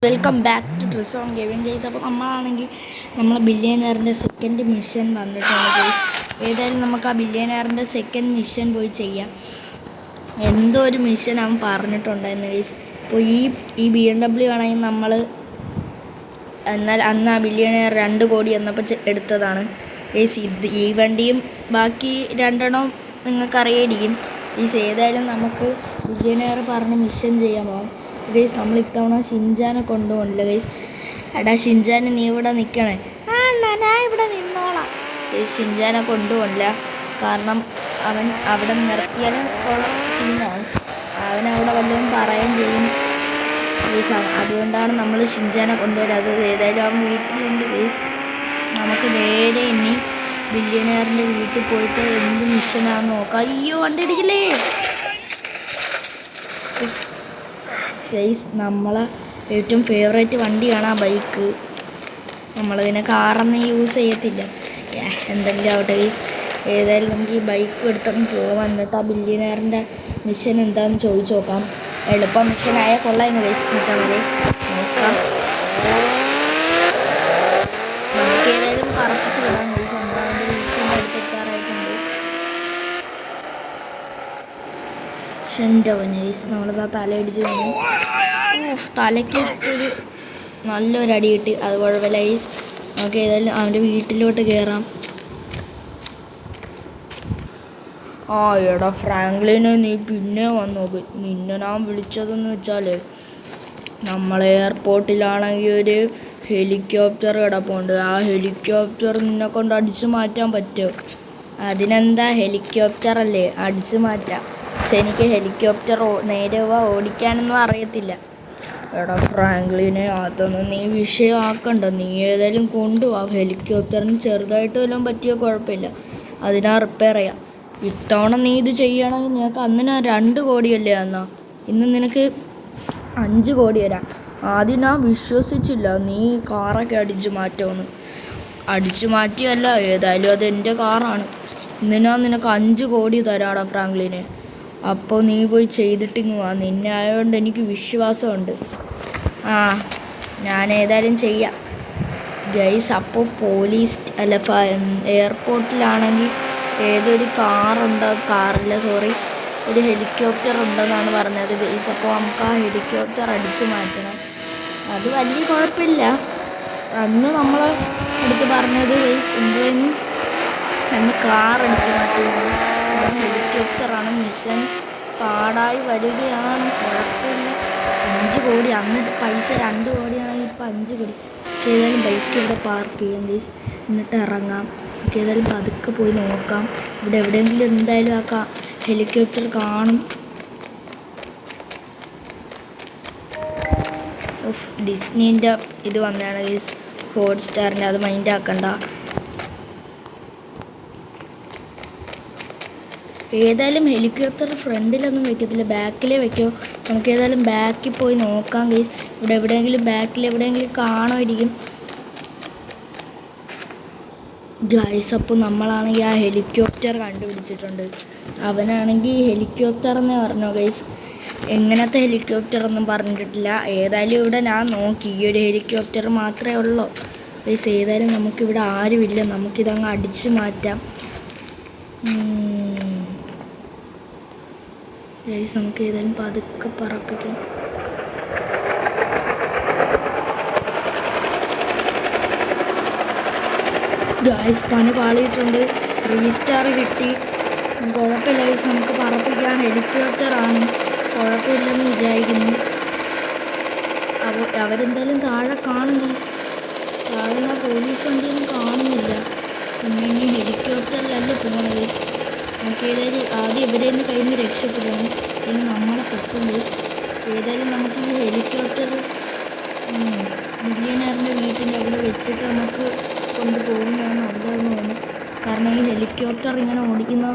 Welcome back to dress on gaming guys. അപ്പോൾ നമ്മളെ ബില്യനെയറിൻ്റെ സെക്കൻഡ് മിഷൻ വന്നിട്ടുണ്ട് ഗൈസ്. ഏതായാലും നമുക്ക് ആ ബില്യനെയറിൻ്റെ സെക്കൻഡ് മിഷൻ പോയി ചെയ്യാം. എന്തോ ഒരു മിഷൻ അവൻ പറഞ്ഞിട്ടുണ്ടായിരുന്നു ഗൈസ്. അപ്പോൾ ഈ BMW ആണെങ്കിൽ നമ്മൾ അന്ന് ആ ബില്യനെയർ 2 കോടി എന്നപ്പോൾ എടുത്തതാണ് ഗൈസ്. ഈ വണ്ടിയും ബാക്കി രണ്ടെണ്ണം നിങ്ങൾക്കറിയായിരിക്കും ഗൈസ്. ഏതായാലും നമുക്ക് ബില്യനെയർ പറഞ്ഞ് മിഷൻ ചെയ്യാൻ പോകാം ഗൈസ്. നമ്മൾ ഇത്തവണ ഷിൻജാനെ കൊണ്ടുപോകണില്ല ഗൈസ്. എടാ ഷിൻജാനെ, നീ ഇവിടെ നിൽക്കണേ. ഞാൻ ഇവിടെ നിന്നോളാം ഗൈസ്. ഷിൻജാനെ കൊണ്ടുപോകണില്ല, കാരണം അവൻ അവിടെ നിർത്തിയാലും സീനാണ്. അവനവിടെ വല്ലതും പറയുകയും ചെയ്യും ഗൈസ്. അതുകൊണ്ടാണ് നമ്മൾ ഷിൻജാനെ കൊണ്ടുവരാത്തത്. ഏതായാലും അവൻ വീട്ടിലുണ്ട് ഗൈസ്. നമുക്ക് നേരെ ഇനി ബില്യനെയറിൻ്റെ വീട്ടിൽ പോയിട്ട് എന്ത് മിഷനാണെന്ന് നോക്കാം. അയ്യോ, വണ്ടി ഇടിക്കില്ലേ ഗൈസ്. നമ്മളെ ഏറ്റവും ഫേവറേറ്റ് വണ്ടിയാണ് ആ ബൈക്ക്. നമ്മളതിനെ കാറൊന്നും യൂസ് ചെയ്യത്തില്ല. എന്തെങ്കിലും ആവട്ടെ ഗൈസ്. ഏതായാലും നമുക്ക് ഈ ബൈക്ക് എടുത്തൊന്ന് പോകാൻ. എന്നിട്ട് ആ ബില്യനെയറിൻ്റെ മിഷൻ എന്താണെന്ന് ചോദിച്ചു നോക്കാം. എളുപ്പം മിഷനായ കൊള്ളായിരുന്നു ഗൈസ്. വെച്ചാൽ നോക്കാം. നമുക്ക് ഏതായാലും പറപ്പിച്ച് വിടാം ഗൈസ്. നമ്മളവൻ്റെ വീട്ടിൻ്റെ അടുത്തെത്താറായിട്ടുണ്ട്. ഷെൻഡവൻ ഗൈസ്. നമ്മളിതാ തലയടിച്ച് വന്നു. തലയ്ക്ക് ഒരു നല്ലൊരടി കിട്ടി. അത് കുഴപ്പമില്ല ഗൈസ്. നമുക്ക് ഏതായാലും അവൻ്റെ വീട്ടിലോട്ട് കയറാം. എടാ ഫ്രാങ്ക്ലിനെ, നീ പിന്നെ വന്നോക്ക്. നിന്നെ ഞാൻ വിളിച്ചതെന്ന് വെച്ചാൽ നമ്മളെ എയർപോർട്ടിലാണെങ്കിൽ ഒരു ഹെലികോപ്റ്റർ കിടപ്പുണ്ട്. ആ ഹെലികോപ്റ്റർ നിന്നെ കൊണ്ട് അടിച്ചു മാറ്റാൻ പറ്റുമോ? അതിനെന്താ, ഹെലികോപ്റ്റർ അല്ലേ, അടിച്ചു മാറ്റാം. പക്ഷെ എനിക്ക് ഹെലികോപ്റ്റർ നേരെ ഓടിക്കാനൊന്നും അറിയത്തില്ല. എടാ ഫ്രാങ്ക്ലിനെ, അതൊന്നും നീ വിഷയമാക്കണ്ട. നീ ഏതായാലും കൊണ്ടുപോവാ. ഹെലികോപ്റ്ററിന് ചെറുതായിട്ട് വല്ലതും പറ്റിയ കുഴപ്പമില്ല, അതിനാ റിപ്പയർ ചെയ്യാം. ഇത്തവണ നീ ഇത് ചെയ്യണമെങ്കിൽ നിനക്ക് അന്ന് ഞാൻ 2 കോടിയല്ലേ തന്നാ, ഇന്ന് നിനക്ക് 5 കോടി തരാം. ആദ്യം ഞാൻ വിശ്വസിച്ചില്ല നീ കാറൊക്കെ അടിച്ചു മാറ്റുമെന്ന്. അടിച്ചു മാറ്റിയല്ല, ഏതായാലും അത് എൻ്റെ കാറാണ്. ഇന്ന് ഞാൻ നിനക്ക് 5 കോടി തരാടാ ഫ്രാങ്ക്ലിനെ. അപ്പോൾ നീ പോയി ചെയ്തിട്ടിങ്ങ് വാ. നിന്നെ ആയതുകൊണ്ട് എനിക്ക് വിശ്വാസമുണ്ട്. ഞാൻ ഏതായാലും ചെയ്യാം ഗൈസ്. അപ്പോൾ എയർപോർട്ടിലാണെങ്കിൽ ഏതൊരു ഒരു ഹെലികോപ്റ്റർ ഉണ്ടെന്നാണ് പറഞ്ഞത് ഗൈസ്. അപ്പോൾ നമുക്ക് ആ ഹെലികോപ്റ്റർ അടിച്ചു മാറ്റണം. അത് വലിയ കുഴപ്പമില്ല. അന്ന് നമ്മളെ അടുത്ത് പറഞ്ഞത് ഗൈസ് എന്തുവെന്ന്, അന്ന് കാർ അടിച്ചു മാറ്റുന്നത്. ഹെലികോപ്റ്ററാണ്. മിഷൻ പാടായി വരികയാണ്. കുഴപ്പമില്ല. 5 കോടി, അന്ന് പൈസ 2 കോടിയാണെങ്കിൽ ഇപ്പം 5 കോടി. ഏതായാലും ബൈക്ക് ഇവിടെ പാർക്ക് ചെയ്യാം ഗൈസ്. എന്നിട്ട് ഇറങ്ങാം. ഏതായാലും പതുക്കെ പോയി നോക്കാം. ഇവിടെ എവിടെയെങ്കിലും എന്തായാലും ആ ഹെലികോപ്റ്റർ കാണും. ഡിസ്നീൻ്റെ ഇത് വന്നതാണ് ഗൈസ്, ഹോട്ട്സ്റ്റാറിൻ്റെ. അത് മൈൻഡ് ആക്കണ്ട. ഏതായാലും ഹെലികോപ്റ്റർ ഫ്രണ്ടിലൊന്നും വെക്കത്തില്ല, ബാക്കിലേ വെക്കോ. നമുക്ക് ഏതായാലും ബാക്കിൽ പോയി നോക്കാം ഗൈസ്. ഇവിടെ എവിടെയെങ്കിലും ബാക്കിൽ എവിടെയെങ്കിലും കാണുമായിരിക്കും ഗൈസ്. അപ്പോൾ നമ്മളാണെങ്കിൽ ആ ഹെലികോപ്റ്റർ കണ്ടുപിടിച്ചിട്ടുണ്ട്. അവനാണെങ്കിൽ ഹെലികോപ്റ്റർ എന്നേ പറഞ്ഞോ ഗൈസ്. എങ്ങനത്തെ ഹെലികോപ്റ്റർ ഒന്നും പറഞ്ഞിട്ടില്ല. ഏതായാലും ഇവിടെ ഞാൻ നോക്കി, ഈ ഒരു ഹെലികോപ്റ്റർ മാത്രമേ ഉള്ളൂ ഗൈസ്. ഏതായാലും നമുക്കിവിടെ ആരുമില്ല. നമുക്കിതങ്ങ് അടിച്ചു മാറ്റാം ഗൈസ്. നമുക്ക് ഏതായാലും പതുക്കെ പറപ്പിക്കാം. ഗൈസ് പണി പാളിയിട്ടുണ്ട്. 3 സ്റ്റാർ കിട്ടി. കുഴപ്പമില്ല ഗൈസ്, നമുക്ക് പറപ്പിക്കാം. ഹെലികോപ്റ്ററാണ്, കുഴപ്പമില്ലെന്ന് വിചാരിക്കുന്നു. അവരെന്തായാലും താഴെ കാണും ഗൈസ്. താഴെ പോലീസ് വണ്ടിയൊന്നും കാണുന്നില്ല. പിന്നെ ഇനി ഹെലികോപ്റ്ററിലല്ല പോകണം ഗൈസ്. നമുക്ക് ഏതായാലും ആദ്യം ഇവരെയൊന്ന് കയ്യിൽ നിന്ന് രക്ഷപ്പെടണം. ഇനി നമ്മളെ പറ്റും ഗൈസ്. ഏതായാലും നമുക്ക് ഈ ഹെലികോപ്റ്റർ ബില്യനെയറിൻ്റെ വീട്ടിൻ്റെ അവിടെ വെച്ചിട്ട് നമുക്ക് കൊണ്ടുപോകുന്നതാണ് നല്ലതെന്ന് തോന്നുന്നു. കാരണം ഈ ഹെലികോപ്റ്റർ ഇങ്ങനെ ഓടിക്കുന്ന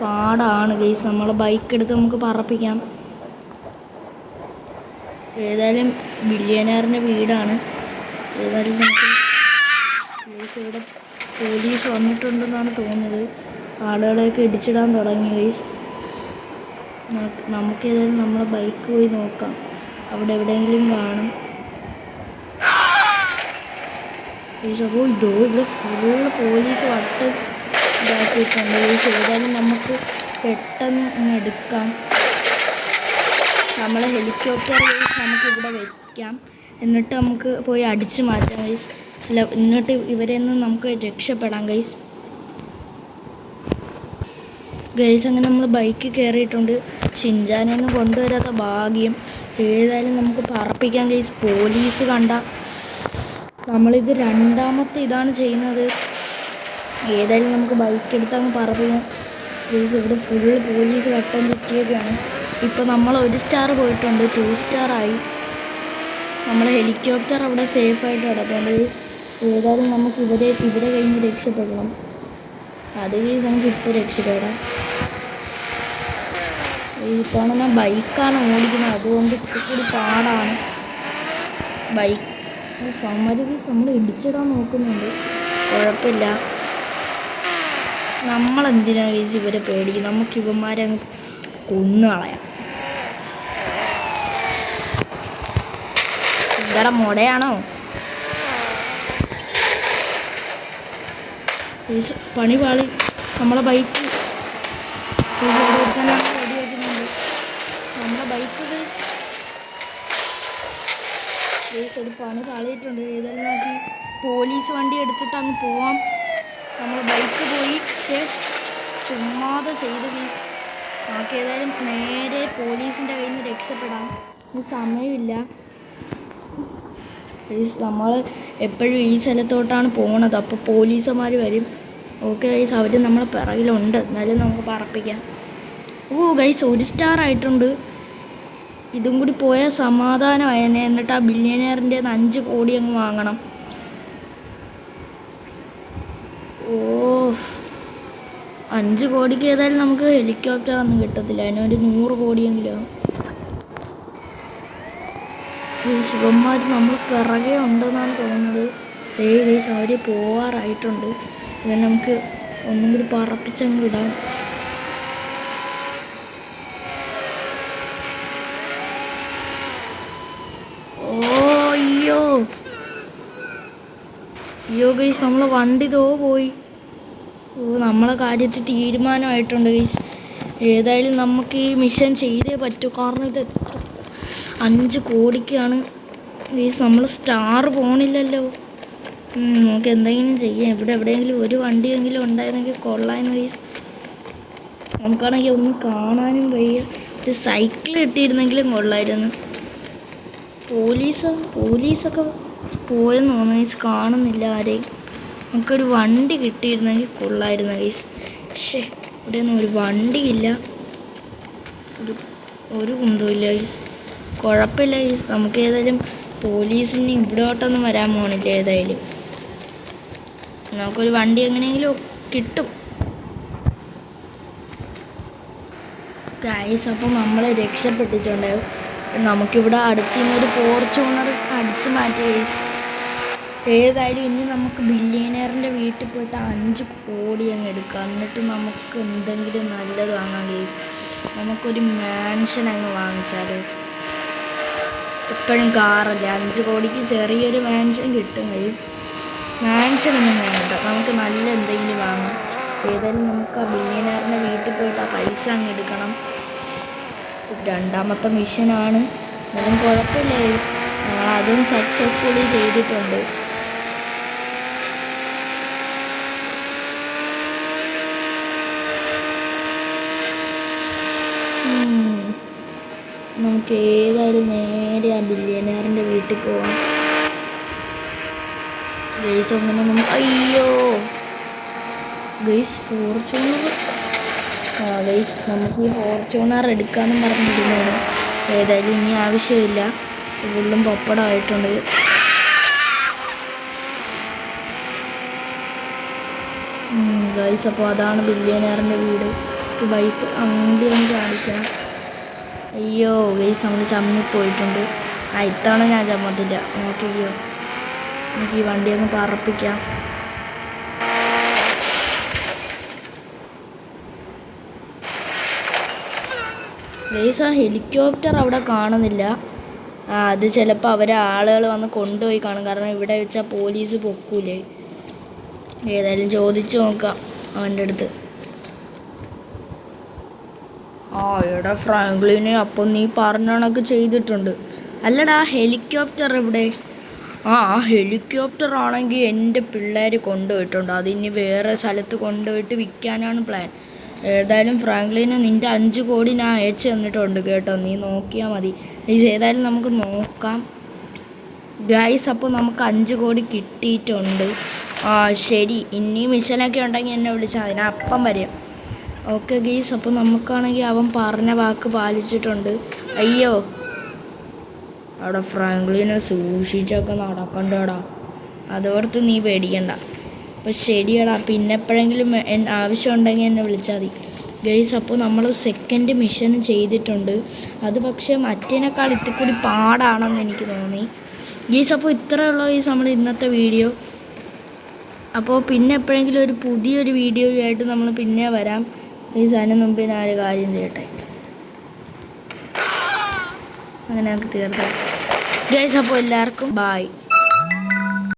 പാടാണ് ഗൈസ്. നമ്മളെ ബൈക്ക് എടുത്ത് നമുക്ക് പറപ്പിക്കാം. ഏതായാലും ബില്യനെയറിൻ്റെ വീടാണ്. ഏതായാലും നമുക്ക് ഗൈസ് ഇവിടെ പോലീസ് വന്നിട്ടുണ്ടെന്നാണ് തോന്നുന്നത്. ആളുകളെയൊക്കെ ഇടിച്ചിടാൻ തുടങ്ങി ഗൈസ്. നമുക്കേതായാലും നമ്മളെ ബൈക്ക് പോയി നോക്കാം. അവിടെ എവിടെയെങ്കിലും കാണും. ഗൈസ് അപ്പോൾ ഇവിടെ ഫുള്ള് പോലീസ് വട്ട് ഇതാക്കിയിട്ടുണ്ട് ഗൈസ്. ഏതായാലും നമുക്ക് പെട്ടെന്ന് അങ്ങ് എടുക്കാം. നമ്മളെ ഹെലികോപ്റ്റർ ഗൈസ് നമുക്ക് ഇവിടെ വയ്ക്കാം. എന്നിട്ട് നമുക്ക് പോയി അടിച്ചു മാറ്റാം ഗൈസ്. അല്ല, എന്നിട്ട് ഇവരെ നിന്ന് നമുക്ക് രക്ഷപ്പെടാം ഗൈസ്. അങ്ങനെ നമ്മൾ ബൈക്ക് കയറിയിട്ടുണ്ട്. ഷിൻചാനെയൊന്നും കൊണ്ടുവരാത്ത ഭാഗ്യം. ഏതായാലും നമുക്ക് പറപ്പിക്കാം ഗൈസ്. പോലീസ് കണ്ട നമ്മളിത് രണ്ടാമത്തെ ഇതാണ് ചെയ്യുന്നത്. ഏതായാലും നമുക്ക് ബൈക്ക് എടുത്ത് അങ്ങ് പറപ്പിക്കാം ഗൈസ്. ഇവിടെ ഫുള്ള് പോലീസ് വട്ടം ചുറ്റിയൊക്കെയാണ്. ഇപ്പോൾ നമ്മൾ 1 സ്റ്റാർ പോയിട്ടുണ്ട്, 2 സ്റ്റാറായി. നമ്മുടെ ഹെലികോപ്റ്റർ അവിടെ സേഫായിട്ട് കിടപ്പുണ്ട്. ഏതായാലും നമുക്ക് ഇവിടെ കഴിഞ്ഞ് രക്ഷപ്പെടണം. അത് ഗൈസ് നമുക്ക് ഇപ്പോൾ രക്ഷപ്പെടാം. ഇത്തവണ ഞാൻ ബൈക്കാണ് ഓടിക്കുന്നത്, അതുകൊണ്ട് ഇത്തിരി പാടാണ്. ബൈക്ക് നമ്മൾ ഇടിച്ചിടാൻ നോക്കുന്നുണ്ട്. കുഴപ്പമില്ല. നമ്മളെന്തിനാണ് ഗൈസ് ഇവരെ പേടിക്കും? നമുക്ക് ഇവന്മാരെ അങ്ങ് കൊന്നു കളയാം. എന്താടാ മുടയാണോ? പണി പാളി. നമ്മളെ ബൈക്ക് റെഡിയാക്കുന്നുണ്ട്. നമ്മളെ ബൈക്ക് ഗൈസ് ഒരു പണി പാളിയിട്ടുണ്ട്. ഏതായാലും നോക്കി പോലീസ് വണ്ടി എടുത്തിട്ട് അങ്ങ് പോവാം. നമ്മളെ ബൈക്ക് പോയി. ചുമ്മാതെ ചെയ്ത് ഗൈസ്. നമുക്ക് ഏതായാലും നേരെ പോലീസിൻ്റെ കയ്യിൽ നിന്ന് രക്ഷപ്പെടാം. ഇനി സമയമില്ല ഗൈസ്. നമ്മൾ എപ്പോഴും ഈ സ്ഥലത്തോട്ടാണ് പോണത്. അപ്പോൾ പോലീസുമാർ വരും. ഓക്കെ ഗൈസ്, അവർ നമ്മളെ പിറകിലുണ്ട്. എന്നാലും നമുക്ക് പറപ്പിക്കാം. ഗൈസ് 1 സ്റ്റാർ ആയിട്ടുണ്ട്. ഇതും കൂടി പോയാൽ സമാധാനമായെന്നെ. എന്നിട്ട് ആ ബില്യനെയറിൻ്റെ 5 കോടി അങ്ങ് വാങ്ങണം. 5 കോടിക്ക് ഏതായാലും നമുക്ക് ഹെലികോപ്റ്റർ ഒന്നും കിട്ടത്തില്ല. അതിനൊരു 100 കോടിയെങ്കിലും. ശിവന്മാർ നമ്മൾ പിറകെ ഉണ്ടെന്നാണ് തോന്നുന്നത്. ഗൈസ് അവർ പോവാറായിട്ടുണ്ട്. ഇവൻ നമുക്ക് ഒന്നും കൂടി പറപ്പിച്ചങ്ങ് വിടാം. അയ്യോ ഗൈസ്, നമ്മളെ വണ്ടി പോയി. നമ്മളെ കാര്യത്തിൽ തീരുമാനമായിട്ടുണ്ട് ഗൈസ്. ഏതായാലും നമുക്ക് ഈ മിഷൻ ചെയ്തേ പറ്റൂ. കാരണം ഇത് 5 കോടിക്കാണ് ഗൈസ്. നമ്മൾ സ്റ്റാർ പോണില്ലല്ലോ. നമുക്ക് എന്തെങ്കിലും ചെയ്യാം. എവിടെയെങ്കിലും ഒരു വണ്ടിയെങ്കിലും ഉണ്ടായിരുന്നെങ്കിൽ കൊള്ളായിരുന്നു ഗൈസ്. നമുക്കാണെങ്കിൽ ഒന്നും കാണാനും വയ്യ. ഒരു സൈക്കിൾ കിട്ടിയിരുന്നെങ്കിലും കൊള്ളായിരുന്നു. പോലീസൊക്കെ പോയെന്ന് തോന്നുന്നു ഗൈസ്. കാണുന്നില്ല ആരെയും. നമുക്കൊരു വണ്ടി കിട്ടിയിരുന്നെങ്കിൽ കൊള്ളായിരുന്നു ഗൈസ്. പക്ഷേ ഇവിടെയൊന്നും ഒരു വണ്ടിയില്ല. ഒരു കുന്തമില്ല ഗൈസ്. കുഴപ്പമില്ല ഗൈസ്. നമുക്ക് ഏതായാലും പോലീസിന് ഇവിടോട്ടൊന്നും വരാൻ പോകണില്ല. ഏതായാലും നമുക്കൊരു വണ്ടി എങ്ങനെയെങ്കിലും കിട്ടും ഗൈസ്. അപ്പം നമ്മളെ രക്ഷപ്പെട്ടിട്ടുണ്ട്. നമുക്കിവിടെ അടുത്തുനിന്നൊരു ഫോർച്യൂണർ അടിച്ചു മാറ്റി ഗൈസ്. ഏതായാലും ഇനി നമുക്ക് ബില്യനെയറിൻ്റെ വീട്ടിൽ പോയിട്ട് 5 കോടി അങ്ങ് എടുക്കാം. എന്നിട്ട് നമുക്ക് എന്തെങ്കിലും നല്ലത് വാങ്ങാൻ കഴിയും. നമുക്കൊരു മാൻഷൻ അങ്ങ് വാങ്ങിച്ചാൽ. എപ്പോഴും കാറല്ലേ, 5 കോടിക്ക് ചെറിയൊരു മാൻഷൻ കിട്ടും ഗൈസ്. മാൻഷനൊന്നും വേണ്ട, നമുക്ക് നല്ല എന്തെങ്കിലും വാങ്ങാം. ഏതായാലും നമുക്ക് ആ ബില്യനെയറിൻ്റെ വീട്ടിൽ പോയിട്ട് ആ പൈസ അങ്ങ് എടുക്കണം. 2ാമത്തെ മിഷനാണ്. എന്നാലും കുഴപ്പമില്ല ഗൈസ്. അതും സക്സസ്ഫുള്ളി ചെയ്തിട്ടുണ്ട്. നമുക്ക് ഏതായാലും നേരെ ആ ബില്യനെയറിൻ്റെ വീട്ടിൽ പോവാം ഗൈസ്. അങ്ങനെ അയ്യോ ഗൈസ്, ഫോർച്യൂണർ ഗൈസ് നമുക്ക് ഈ ഫോർച്യൂണർ എടുക്കാമെന്നും പറഞ്ഞിരുന്നതാണ്. ഏതായാലും ഇനി ആവശ്യമില്ല. ഫുള്ളും പപ്പടമായിട്ടുണ്ട്. ഗൈസ് അപ്പോൾ അതാണ് ബില്യനെയറിൻ്റെ വീട്. ബൈക്ക് വണ്ടി ഒന്ന് കാണിക്കണം. അയ്യോ ഗൈസ്, നമ്മൾ ചമ്മിപ്പോയിട്ടുണ്ട്. ഇത്തവണ ഞാൻ ചമ്മത്തില്ല. നോക്കിയോ, നമുക്ക് ഈ വണ്ടി ഒന്ന് പറപ്പിക്കാം. ഗൈസ് ആ ഹെലികോപ്റ്റർ അവിടെ കാണുന്നില്ല. അത് ചിലപ്പോൾ അവരെ ആളുകൾ വന്ന് കൊണ്ടുപോയി കാണും. കാരണം ഇവിടെ വെച്ചാൽ പോലീസ് പൊക്കൂലേ. ഏതായാലും ചോദിച്ചു നോക്കാം അവൻ്റെ അടുത്ത്. എടാ ഫ്രാങ്ക്ലിനെ, അപ്പം നീ പറഞ്ഞ കണക്ക് ചെയ്തിട്ടുണ്ട്. അല്ലടാ ഹെലികോപ്റ്റർ എവിടെ? ഹെലികോപ്റ്റർ ആണെങ്കിൽ എൻ്റെ പിള്ളേർ കൊണ്ടുപോയിട്ടുണ്ട്. അതിനി വേറെ സ്ഥലത്ത് കൊണ്ടുപോയിട്ട് വിൽക്കാനാണ് പ്ലാൻ. ഏതായാലും ഫ്രാങ്ക്ലിന് നിൻ്റെ 5 കോടി ഞാൻ അയച്ചു തന്നിട്ടുണ്ട് കേട്ടോ, നീ നോക്കിയാൽ മതി. ഏതായാലും നമുക്ക് നോക്കാം ഗൈസ്. അപ്പോൾ നമുക്ക് 5 കോടി കിട്ടിയിട്ടുണ്ട്. ശരി, ഇനി മിഷനൊക്കെ ഉണ്ടെങ്കിൽ എന്നെ വിളിച്ചാൽ മതി, ഞാൻ അപ്പം വരാം. ഓക്കെ ഗൈസ്, അപ്പോൾ നമുക്കാണെങ്കിൽ അവൻ പറഞ്ഞ വാക്ക് പാലിച്ചിട്ടുണ്ട്. അയ്യോ, അവിടെ ഫ്രാങ്ക്ലിനെ സൂക്ഷിച്ചൊക്കെ നടക്കണ്ടടാ, അതോർത്ത് നീ പേടിക്കണ്ട. അപ്പോൾ ശരിയടാ, പിന്നെ എപ്പോഴെങ്കിലും ആവശ്യം ഉണ്ടെങ്കിൽ എന്നെ വിളിച്ചാൽ മതി ഗൈസ്. അപ്പോൾ നമ്മൾ സെക്കൻഡ് മിഷൻ ചെയ്തിട്ടുണ്ട്. അത് പക്ഷേ മറ്റേനേക്കാൾ ഇത്തിരി പാടാണെന്ന് എനിക്ക് തോന്നി ഗൈസ്. അപ്പോൾ ഇത്രയുള്ള ഗൈസ് നമ്മൾ ഇന്നത്തെ വീഡിയോ. അപ്പോൾ പിന്നെ എപ്പോഴെങ്കിലും ഒരു പുതിയൊരു വീഡിയോയുമായിട്ട് നമ്മൾ പിന്നെ വരാം ഗൈസ്. അതിന് മുമ്പ് ഞാൻ ഒരു കാര്യം ചെയ്യട്ടെ, അങ്ങനെ നമുക്ക് തീർക്കാം ഗൈസ്. അപ്പോൾ എല്ലാവർക്കും ബായ്.